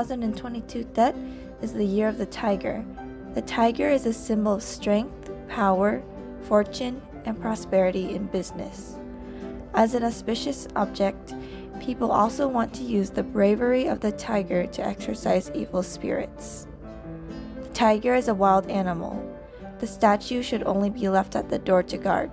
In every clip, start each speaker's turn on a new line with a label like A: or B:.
A: 2022 Tet is the year of the tiger. The tiger is a symbol of strength, power, fortune, and prosperity in business. As an auspicious object, people also want to use the bravery of the tiger to exorcise evil spirits. The tiger is a wild animal. The statue should only be left at the door to guard.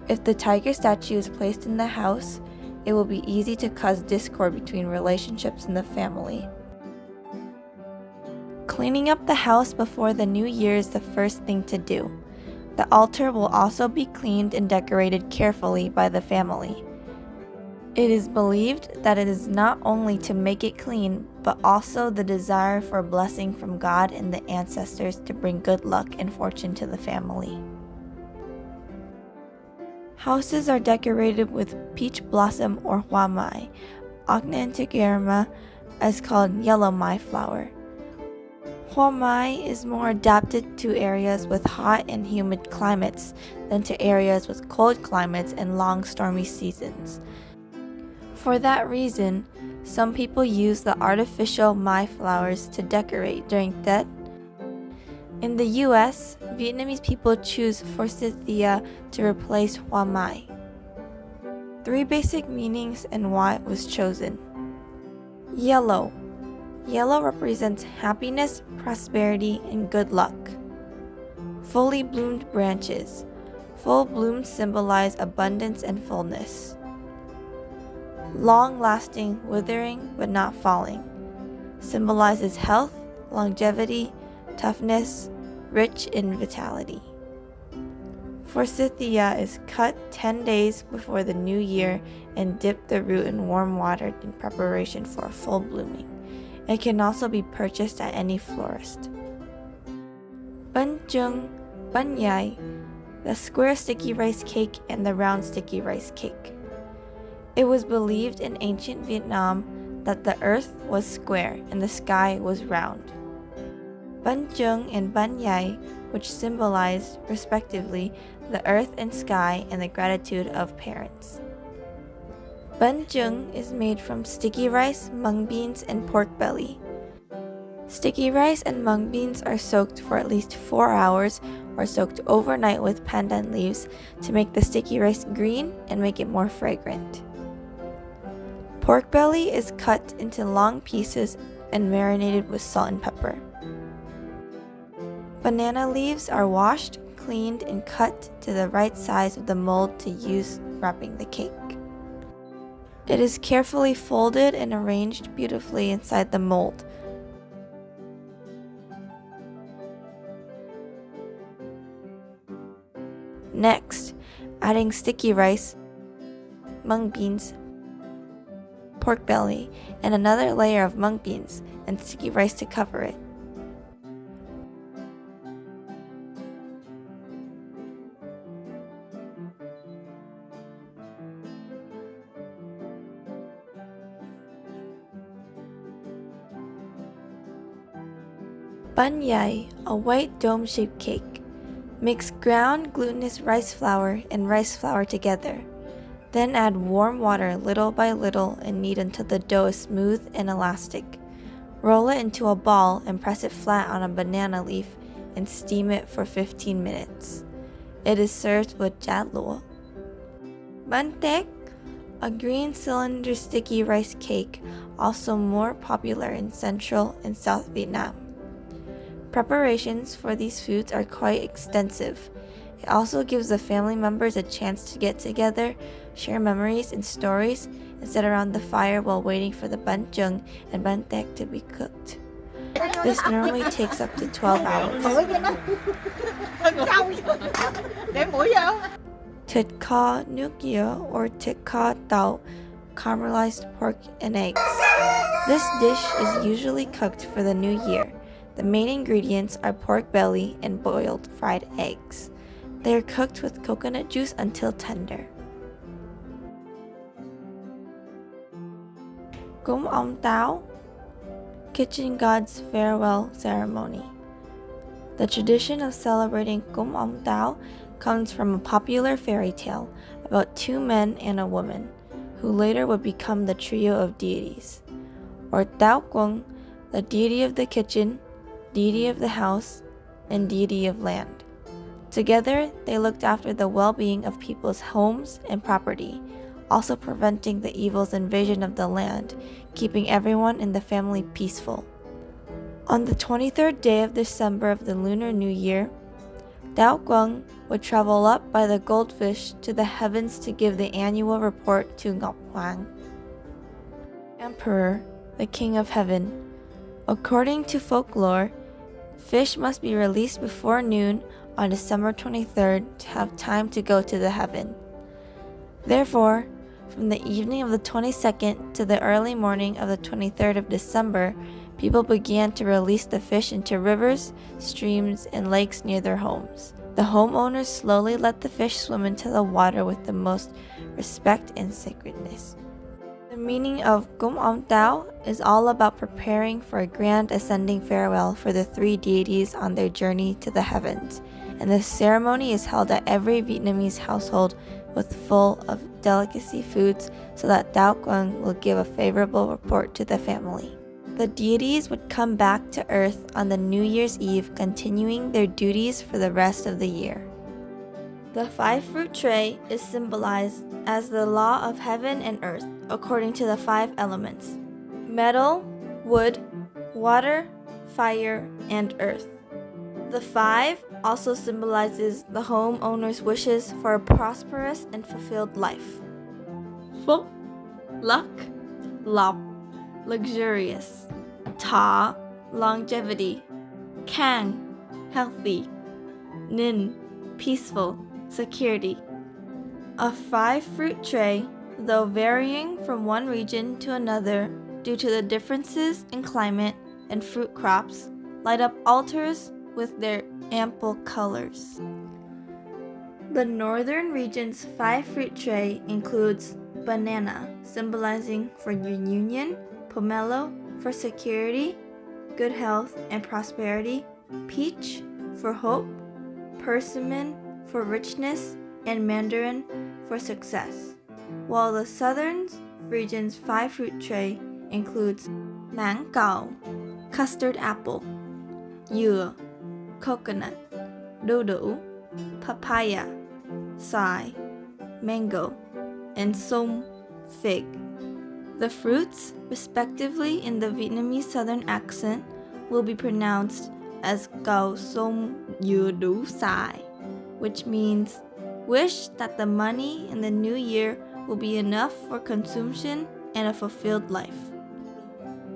A: If the tiger statue is placed in the house, it will be easy to cause discord between relationships in the family. Cleaning up the house before the new year is the first thing to do. The altar will also be cleaned and decorated carefully by the family. It is believed that it is not only to make it clean, but also the desire for a blessing from God and the ancestors to bring good luck and fortune to the family. Houses are decorated with peach blossom or hoa mai, Ognaantigerma, as called yellow mai flower. Hoa mai is more adapted to areas with hot and humid climates than to areas with cold climates and long stormy seasons. For that reason, some people use the artificial mai flowers to decorate during Tet. In the US, Vietnamese people choose forsythia to replace hoa mai. 3 basic meanings and why it was chosen. Yellow. Yellow represents happiness, prosperity, and good luck. Fully bloomed branches. Full blooms symbolize abundance and fullness. Long-lasting, withering but not falling. Symbolizes health, longevity, toughness, rich in vitality. Forsythia is cut 10 days before the new year and dip the root in warm water in preparation for a full blooming. It can also be purchased at any florist. Bánh, chung, bánh, the square sticky rice cake and the round sticky rice cake. It was believed in ancient Vietnam that the earth was square and the sky was round. Bánh chung and bánh, which symbolized, respectively, the earth and sky and the gratitude of parents. Bánh chung is made from sticky rice, mung beans, and pork belly. Sticky rice and mung beans are soaked for at least 4 hours or soaked overnight with pandan leaves to make the sticky rice green and make it more fragrant. Pork belly is cut into long pieces and marinated with salt and pepper. Banana leaves are washed, cleaned, and cut to the right size of the mold to use wrapping the cake. It is carefully folded and arranged beautifully inside the mold. Next, adding sticky rice, mung beans, pork belly, and another layer of mung beans and sticky rice to cover it. Bánh, a white dome-shaped cake. Mix ground glutinous rice flour and rice flour together. Then add warm water little by little and knead until the dough is smooth and elastic. Roll it into a ball and press it flat on a banana leaf and steam it for 15 minutes. It is served with chát lúa. Bánh tét, a green cylinder sticky rice cake, also more popular in Central and South Vietnam. Preparations for these foods are quite extensive. It also gives the family members a chance to get together, share memories and stories, and sit around the fire while waiting for the bánh chung and bánh tét to be cooked. This normally takes up to 12 hours. Thịt kho nước nghĩa or thịt kho tàu, caramelized pork and eggs. This dish is usually cooked for the new year. The main ingredients are pork belly and boiled fried eggs. They are cooked with coconut juice until tender. Cúng ông táo, kitchen god's farewell ceremony. The tradition of celebrating cúng ông táo comes from a popular fairy tale about 2 men and a woman, who later would become the trio of deities, or Táo Quân, the deity of the kitchen, deity of the house, and deity of land. Together, they looked after the well-being of people's homes and property, also preventing the evil's invasion of the land, keeping everyone in the family peaceful. On the 23rd day of December of the Lunar New Year, Dao Guang would travel up by the goldfish to the heavens to give the annual report to Ngọc Hoàng, Emperor, the King of Heaven. According to folklore, fish must be released before noon on December 23rd to have time to go to the heaven. Therefore, from the evening of the 22nd to the early morning of the 23rd of December, people began to release the fish into rivers, streams, and lakes near their homes. The homeowners slowly let the fish swim into the water with the most respect and sacredness. The meaning of cúng ông Tao is all about preparing for a grand ascending farewell for the three deities on their journey to the heavens, and the ceremony is held at every Vietnamese household with full of delicacy foods so that Dao Quang will give a favorable report to the family. The deities would come back to earth on the New Year's Eve, continuing their duties for the rest of the year. The 5-fruit tray is symbolized as the law of heaven and earth, according to the 5 elements: metal, wood, water, fire, and earth. The 5 also symbolizes the homeowner's wishes for a prosperous and fulfilled life. Phúc, luck, lộc, luxurious. Thọ, longevity. Khang, healthy. Ninh, peaceful, security. A 5-fruit tray, though varying from one region to another due to the differences in climate and fruit crops, light up altars with their ample colors. The northern region's 5-fruit tray includes banana, symbolizing for union, pomelo for security, good health and prosperity, peach for hope, persimmon for richness, and mandarin for success. While the southern region's 5-fruit tray includes máng cào, custard apple, dừa, coconut, đu đủ, papaya, xoài, mango, and sung, fig. The fruits, respectively in the Vietnamese Southern accent, will be pronounced as cầu sung dừa đủ xài, which means wish that the money in the new year will be enough for consumption and a fulfilled life.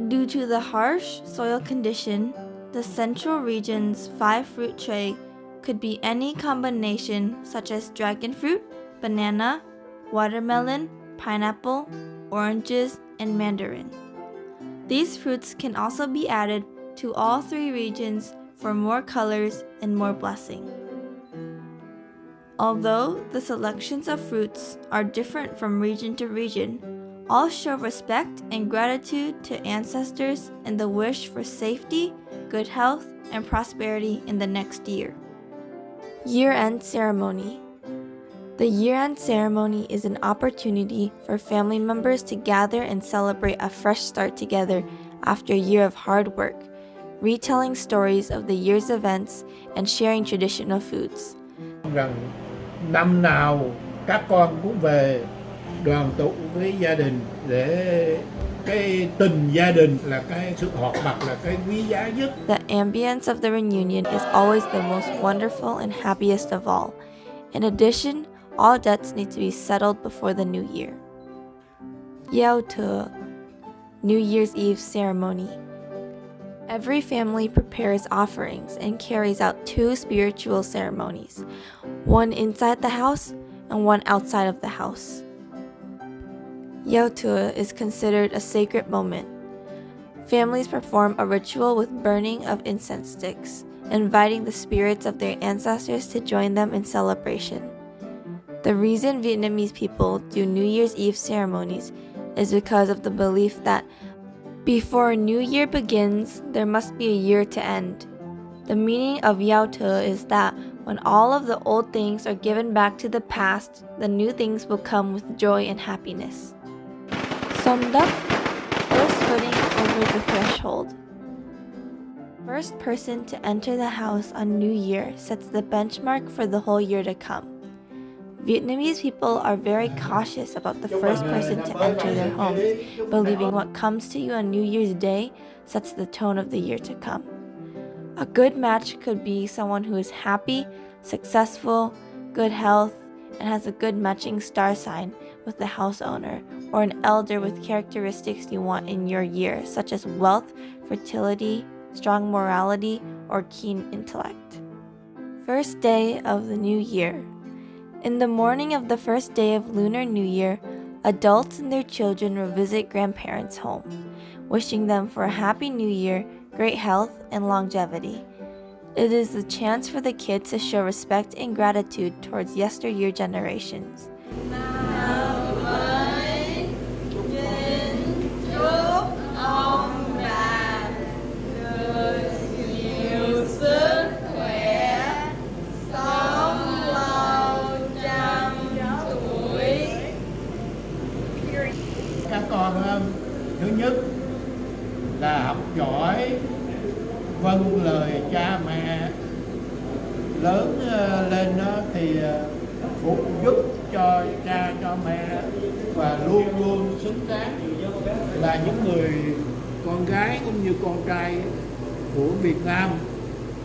A: Due to the harsh soil condition, the central region's 5-fruit tray could be any combination such as dragon fruit, banana, watermelon, pineapple, oranges, and mandarin. These fruits can also be added to all 3 regions for more colors and more blessing. Although the selections of fruits are different from region to region, all show respect and gratitude to ancestors and the wish for safety, good health, and prosperity in the next year. Year-end ceremony. The year-end ceremony is an opportunity for family members to gather and celebrate a fresh start together after a year of hard work, retelling stories of the year's events and sharing traditional foods.
B: Rằng năm nào các con cũng về đoàn tụ với gia đình để cái tình gia đình là cái sự họp mặt là cái quý giá nhất.
A: The ambience of the reunion is always the most wonderful and happiest of all. In addition, all debts need to be settled before the new year. Giao, thừa, New Year's Eve ceremony. Every family prepares offerings and carries out 2 spiritual ceremonies, one inside the house and one outside of the house. Giao thừa is considered a sacred moment. Families perform a ritual with burning of incense sticks, inviting the spirits of their ancestors to join them in celebration. The reason Vietnamese people do New Year's Eve ceremonies is because of the belief that before a new year begins, there must be a year to end. The meaning of giao thừa is that when all of the old things are given back to the past, the new things will come with joy and happiness. Som đất, first footing over the threshold. First person to enter the house on New Year sets the benchmark for the whole year to come. Vietnamese people are very cautious about the first person to enter their homes, believing what comes to you on New Year's Day sets the tone of the year to come. A good match could be someone who is happy, successful, good health, and has a good matching star sign with the house owner, or an elder with characteristics you want in your year, such as wealth, fertility, strong morality, or keen intellect. First day of the new year. In the morning of the first day of Lunar New Year, adults and their children will visit grandparents' home, wishing them for a happy new year, great health, and longevity. It is a chance for the kids to show respect and gratitude towards yesteryear generations.
B: Các con thứ nhất là học giỏi, vâng lời cha mẹ, lớn lên thì phụ giúp cho cha cho mẹ và luôn luôn xứng đáng là những người con gái cũng như con trai của Việt Nam,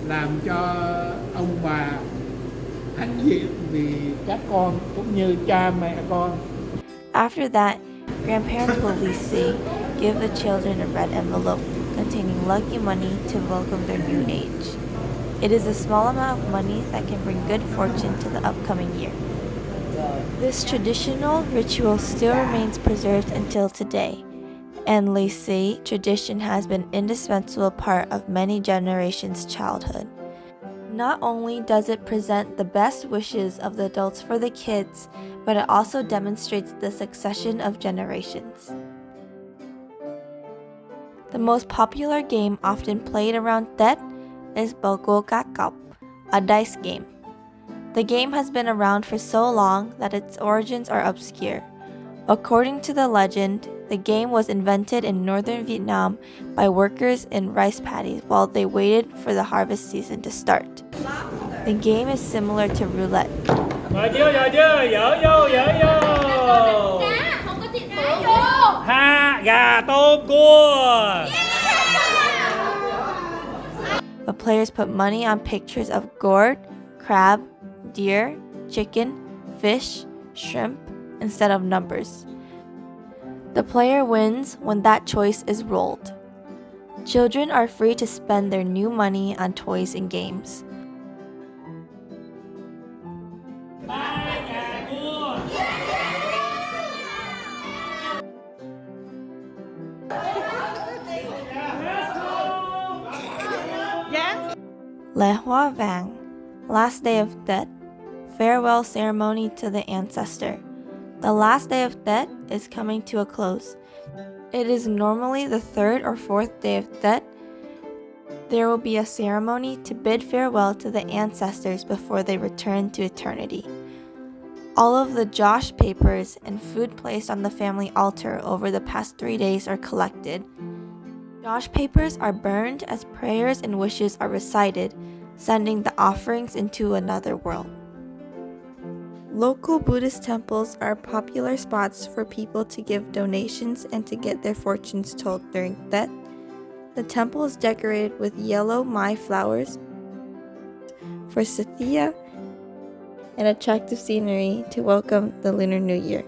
B: làm cho ông bà hãnh diện vì các con cũng như cha mẹ con.
A: After that, grandparents will lise, give the children a red envelope containing lucky money to welcome their new age. It is a small amount of money that can bring good fortune to the upcoming year. This traditional ritual still remains preserved until today, and lise tradition has been an indispensable part of many generations' childhood. Not only does it present the best wishes of the adults for the kids, but it also demonstrates the succession of generations. The most popular game often played around Tết is bầu cua cá cọc, a dice game. The game has been around for so long that its origins are obscure. According to the legend, the game was invented in northern Vietnam by workers in rice paddies while they waited for the harvest season to start. The game is similar to roulette.
C: Rồi chưa, dở vô. Ha, gà, tôm, cua.
A: But players put money on pictures of gourd, crab, deer, chicken, fish, shrimp, instead of numbers. The player wins when that choice is rolled. Children are free to spend their new money on toys and games. Lễ Hoa Vàng, last day of Tết, farewell ceremony to the ancestor. The last day of Tết is coming to a close. It is normally the third or fourth day of Tết. There will be a ceremony to bid farewell to the ancestors before they return to eternity. All of the josh papers and food placed on the family altar over the past 3 days are collected. Josh papers are burned as prayers and wishes are recited, sending the offerings into another world. Local Buddhist temples are popular spots for people to give donations and to get their fortunes told during Tết. The temple is decorated with yellow Mai flowers for Sathya and attractive scenery to welcome the Lunar New Year.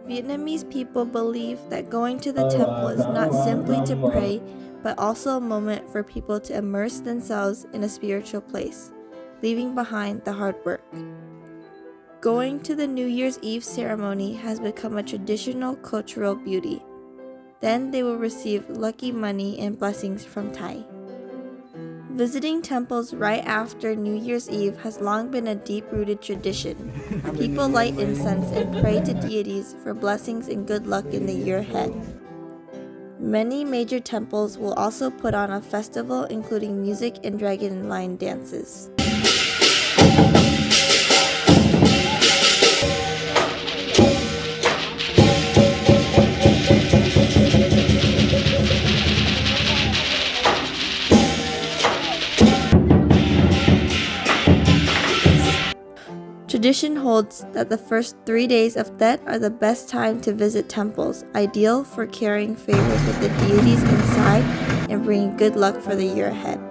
A: Vietnamese people believe that going to the temple is not simply to pray, but also a moment for people to immerse themselves in a spiritual place, leaving behind the hard work. Going to the New Year's Eve ceremony has become a traditional cultural beauty. Then they will receive lucky money and blessings from Thai. Visiting temples right after New Year's Eve has long been a deep-rooted tradition. People light incense and pray to deities for blessings and good luck in the year ahead. Many major temples will also put on a festival including music and dragon line dances. Tradition holds that the first 3 days of Tet are the best time to visit temples, ideal for carrying favors with the deities inside and bringing good luck for the year ahead.